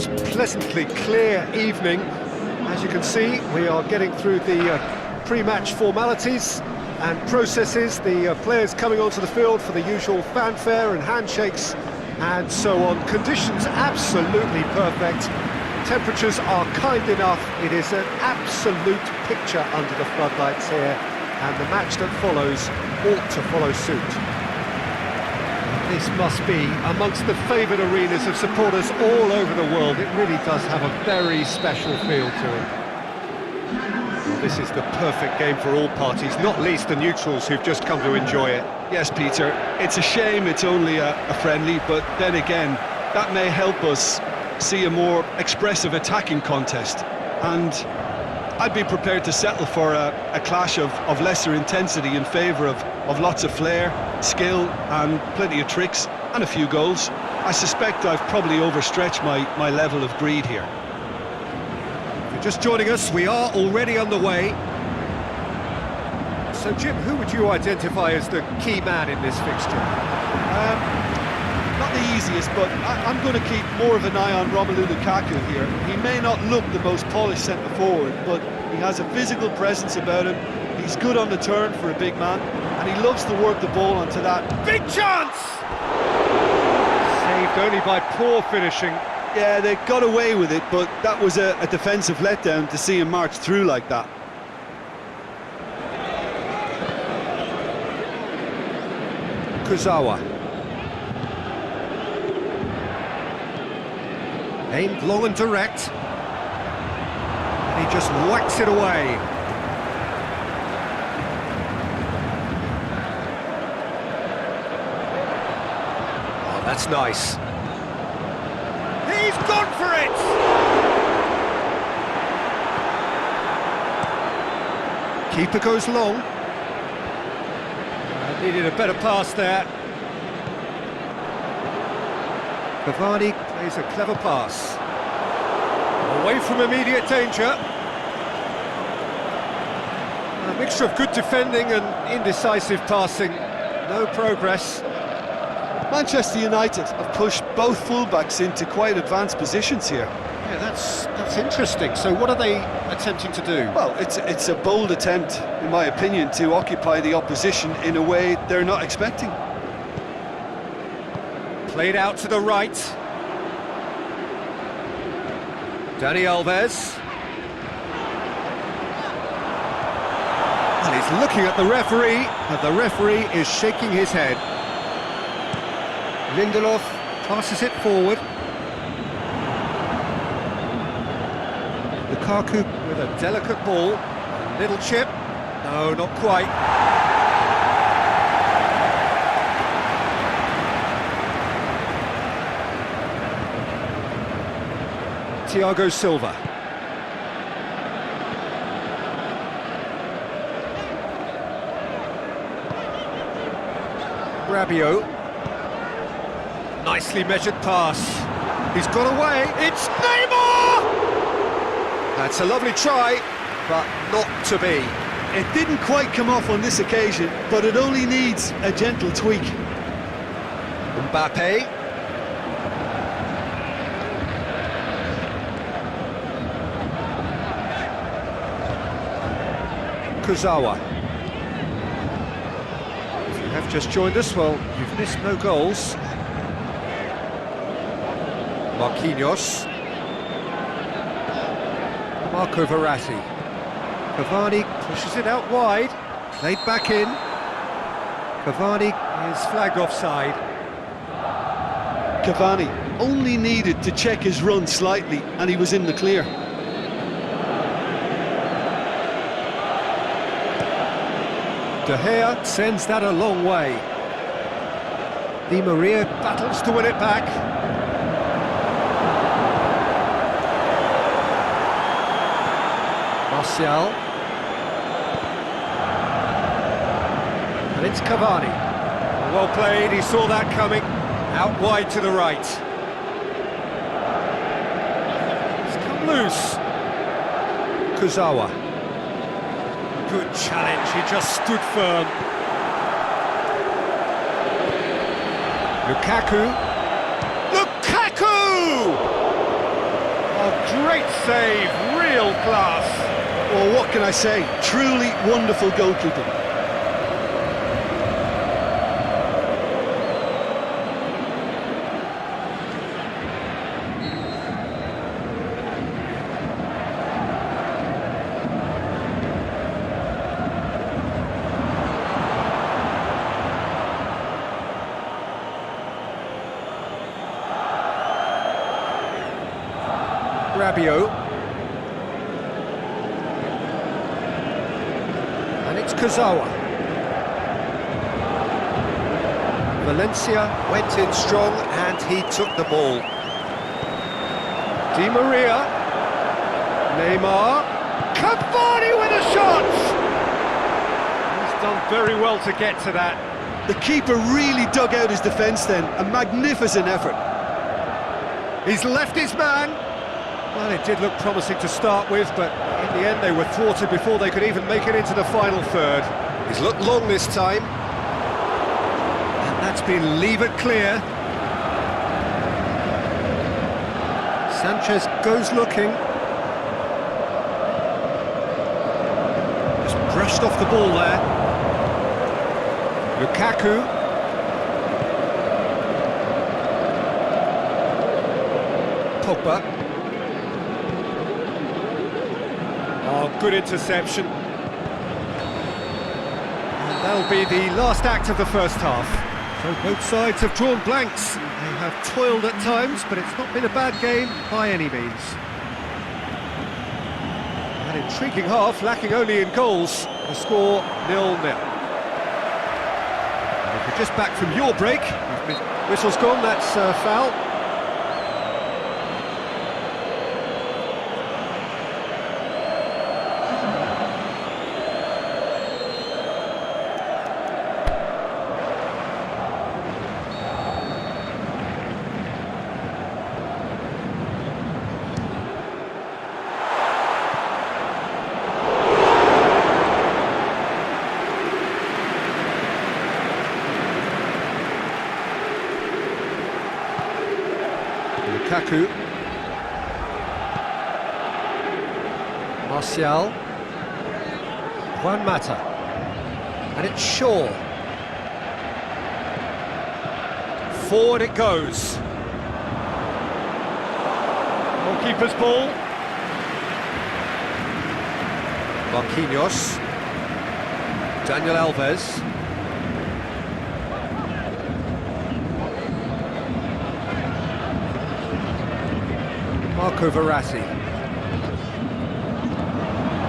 most pleasantly clear evening. As you can see, we are getting through the pre-match formalities and processes, the players coming onto the field for the usual fanfare and handshakes and so on. Conditions absolutely perfect. Temperatures are kind enough. It is an absolute picture under the floodlights here, and the match that follows ought to follow suit. This must be amongst the favoured arenas of supporters all over the world. It really does have a very special feel to it. Well, this is the perfect game for all parties, not least the neutrals who've just come to enjoy it. Yes, Peter, it's a shame it's only a friendly, but then again, that may help us see a more expressive attacking contest. And I'd be prepared to settle for a clash of lesser intensity in favour of lots of flair, skill and plenty of tricks and a few goals. I suspect I've probably overstretched my level of greed here. If you're just joining us, we are already underway. So Jim, who would you identify as the key man in this fixture? Not the easiest, but I'm going to keep more of an eye on Romelu Lukaku here. He may not look the most polished centre-forward, but he has a physical presence about him. He's good on the turn for a big man, and he loves to work the ball onto that. Big chance! Saved only by poor finishing. Yeah, they got away with it, but that was a defensive letdown to see him march through like that. Kurzawa. Aimed long and direct. And he just whacks it away. Oh, that's nice. He's gone for it! Keeper goes long. Needed a better pass there. Cavani plays a clever pass. Away from immediate danger. A mixture of good defending and indecisive passing. No progress. Manchester United have pushed both fullbacks into quite advanced positions here. Yeah, that's interesting. So what are they attempting to do? Well, it's a bold attempt, in my opinion, to occupy the opposition in a way they're not expecting. Played out to the right. Dani Alves. And he's looking at the referee, and the referee is shaking his head. Lindelof passes it forward. Lukaku with a delicate ball. Little chip. No, not quite. Thiago Silva. Rabiot. Nicely measured pass. He's got away. It's Neymar! That's a lovely try, but not to be. It didn't quite come off on this occasion, but it only needs a gentle tweak. Mbappe. Kurzawa. If you have just joined us, well, you've missed no goals. Marquinhos. Marco Verratti. Cavani pushes it out wide. Played back in. Cavani is flagged offside. Cavani only needed to check his run slightly, and he was in the clear. De Gea sends that a long way. Di Maria battles to win it back. Martial. And it's Cavani. Well played, he saw that coming. Out wide to the right. It's come loose. Kurzawa. Good challenge, he just stood firm. Lukaku. Lukaku! Great save, real class. Well, what can I say? Truly wonderful goalkeeping. Rabiot. And it's Kurzawa. Valencia went in strong and he took the ball. Di Maria. Neymar. Cavani with a shot! He's done very well to get to that. The keeper really dug out his defence then. A magnificent effort. He's left his man. Well, it did look promising to start with, but in the end they were thwarted before they could even make it into the final third. He's looked long this time. And that's been levered clear. Sanchez goes looking. Just brushed off the ball there. Lukaku. Pogba. Oh, good interception. And that'll be the last act of the first half. So both sides have drawn blanks. They have toiled at times, but it's not been a bad game by any means. An intriguing half, lacking only in goals. The score 0-0. And if you're just back from your break, whistle's gone, that's foul. Lukaku. Martial. Juan Mata. And it's Shaw. Forward it goes. Goalkeeper's ball. Marquinhos. Daniel Alves. Marco Verratti.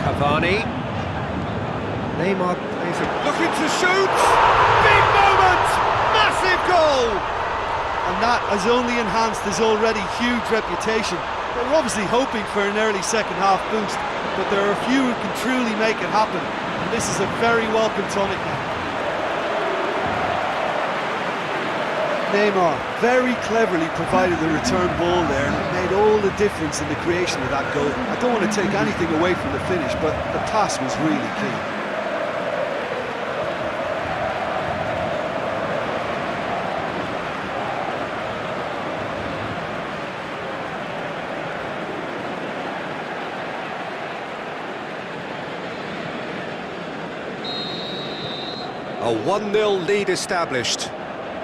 Cavani. Neymar plays it. Looking to shoot! Big moment! Massive goal! And that has only enhanced his already huge reputation. They were obviously hoping for an early second half boost, but there are a few who can truly make it happen. And this is a very welcome tonic now. Neymar very cleverly provided the return ball there, and it made all the difference in the creation of that goal. I don't want to take anything away from the finish, but the pass was really key. A 1-0 lead established.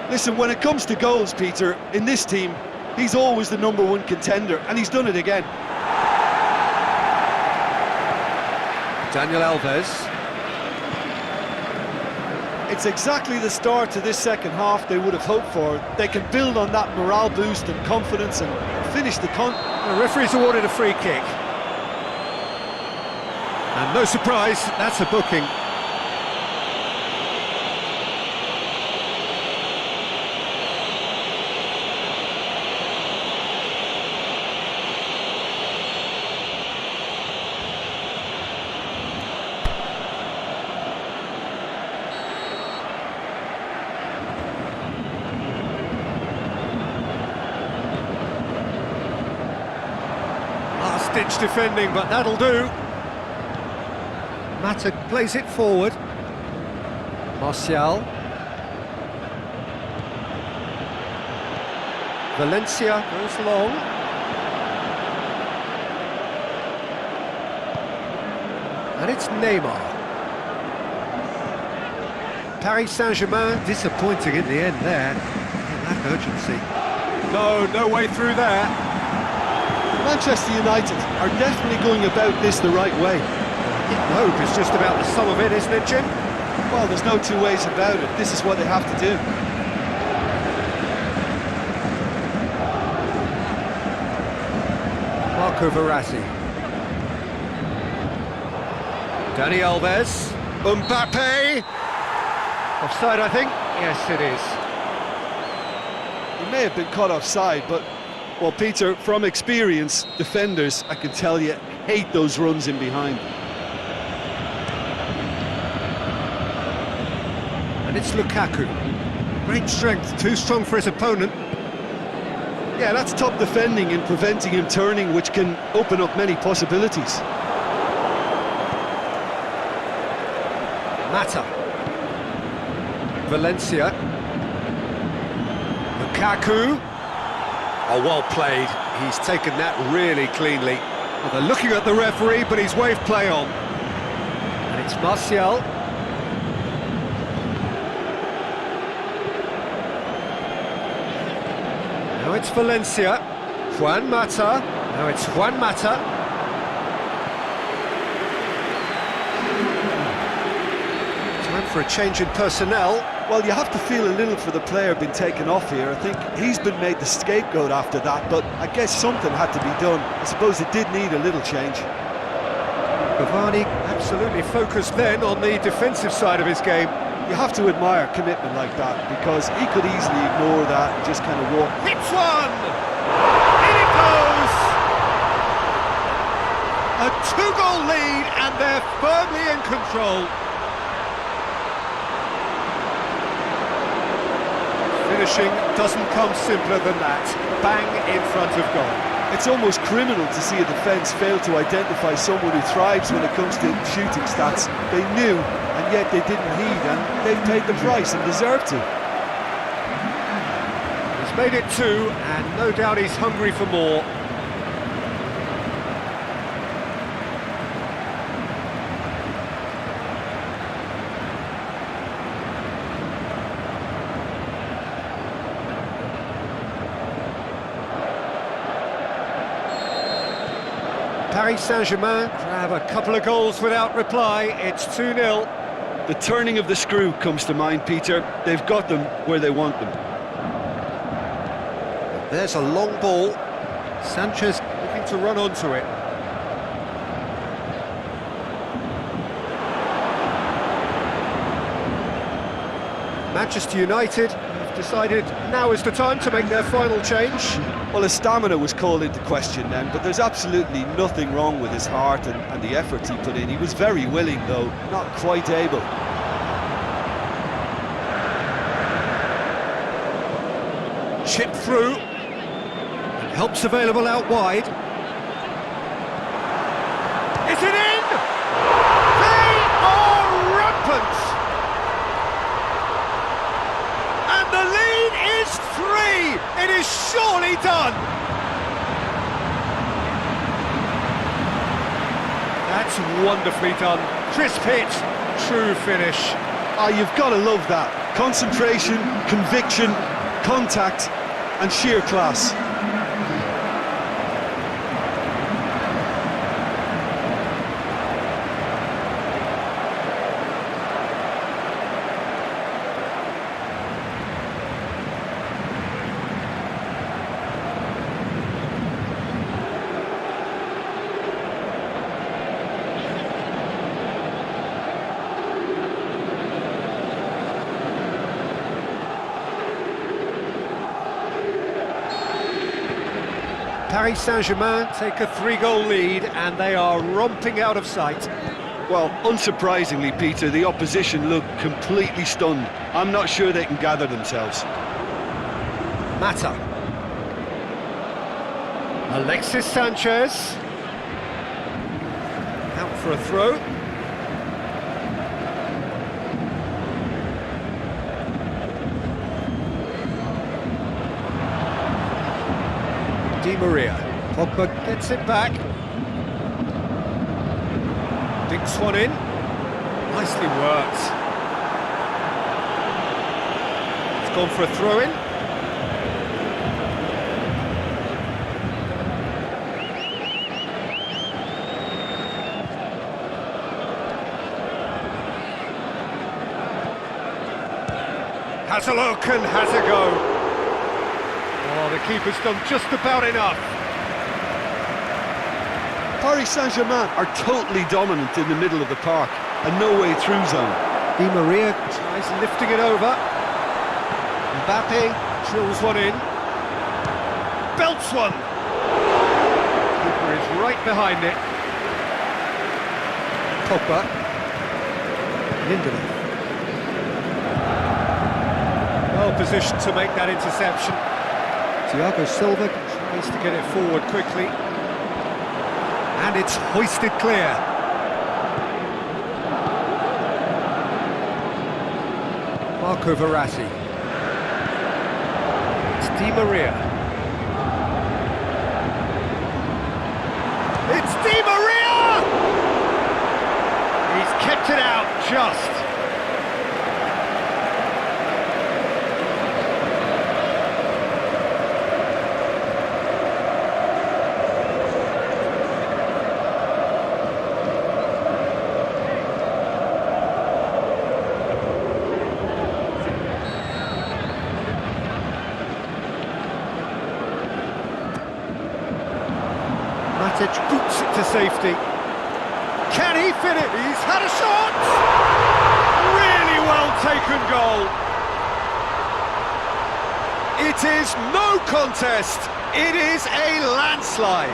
Listen, when it comes to goals, Peter, in this team, he's always the #1 contender, and he's done it again. Daniel Alves. It's exactly the start to this second half they would have hoped for. They can build on that morale boost and confidence and finish the The referee's awarded a free kick. And no surprise, that's a booking. Last-ditch defending, but that'll do. Mata plays it forward. Martial. Valencia goes long. And it's Neymar. Paris Saint-Germain disappointing in the end there. Lack urgency. No way through there. Manchester United are definitely going about this the right way. Hope is just about the sum of it, isn't it, Jim? Well, there's no two ways about it. This is what they have to do. Marco Verratti. Dani Alves. Mbappe. Offside, I think? Yes, it is. He may have been caught offside, but, well, Peter, from experience, defenders, I can tell you, hate those runs in behind. And it's Lukaku. Great strength, too strong for his opponent. Yeah, that's top defending and preventing him turning, which can open up many possibilities. Mata. Valencia. Lukaku. Oh, well played. He's taken that really cleanly. Well, they're looking at the referee, but he's waved play on. And it's Martial. Now it's Valencia. Juan Mata. Now it's Juan Mata. Time for a change in personnel. Well, you have to feel a little for the player being taken off here. I think he's been made the scapegoat after that, but I guess something had to be done. I suppose it did need a little change. Cavani absolutely focused then on the defensive side of his game. You have to admire commitment like that, because he could easily ignore that and just kind of walk. Hits one! In it goes! A two-goal lead, and they're firmly in control. Finishing doesn't come simpler than that. Bang in front of goal. It's almost criminal to see a defence fail to identify someone who thrives when it comes to shooting stats. They knew, and yet they didn't heed, and they've paid the price and deserve to. He's made it two, and no doubt he's hungry for more. Paris Saint-Germain grab a couple of goals without reply. It's 2-0. The turning of the screw comes to mind, Peter. They've got them where they want them. There's a long ball. Sanchez looking to run onto it. Manchester United have decided now is the time to make their final change. Well, his stamina was called into question then, but there's absolutely nothing wrong with his heart and the efforts he put in. He was very willing, though, not quite able. Chip through. Help's available out wide. Is it in? They are rampant! And the lead is 3! It is surely done! That's wonderfully done. Crisp hit, true finish. Ah, you've got to love that. Concentration, conviction, contact, and sheer class. Paris Saint-Germain take a 3-goal lead and they are romping out of sight. Well, unsurprisingly, Peter, the opposition look completely stunned. I'm not sure they can gather themselves. Mata. Alexis Sanchez. Out for a throw. Di Maria. Pogba gets it back. Dinks one in. Nicely worked. It's gone for a throw-in. Has a look and has a go. Oh, the keeper's done just about enough. Paris Saint-Germain are totally dominant in the middle of the park and no way through zone. Di Maria tries lifting it over. Mbappe drills one in. Belts one. Keeper is right behind it. Pogba. Lindelof. Well positioned to make that interception. Thiago Silva tries to get it forward quickly. And it's hoisted clear. Marco Verratti. It's Di Maria. It's Di Maria! He's kept it out just. Matic boots it to safety. Can he fit it? He's had a shot! Really well taken goal. It is no contest. It is a landslide.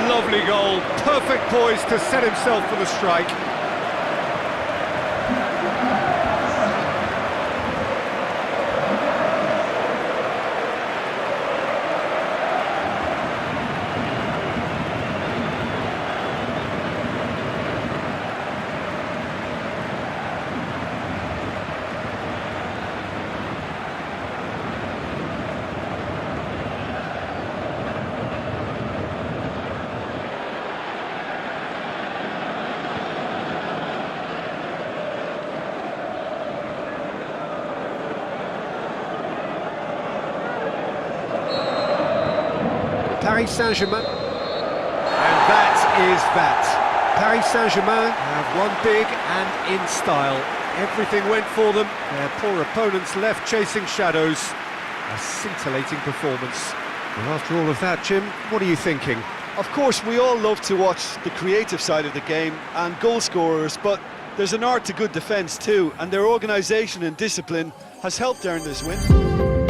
Lovely goal. Perfect poise to set himself for the strike. Paris Saint-Germain, and that is that. Paris Saint-Germain have won big and in style. Everything went for them, their poor opponents left chasing shadows. A scintillating performance. Well, after all of that, Jim, what are you thinking? Of course, we all love to watch the creative side of the game and goal scorers, but there's an art to good defence too, and their organisation and discipline has helped earn this win.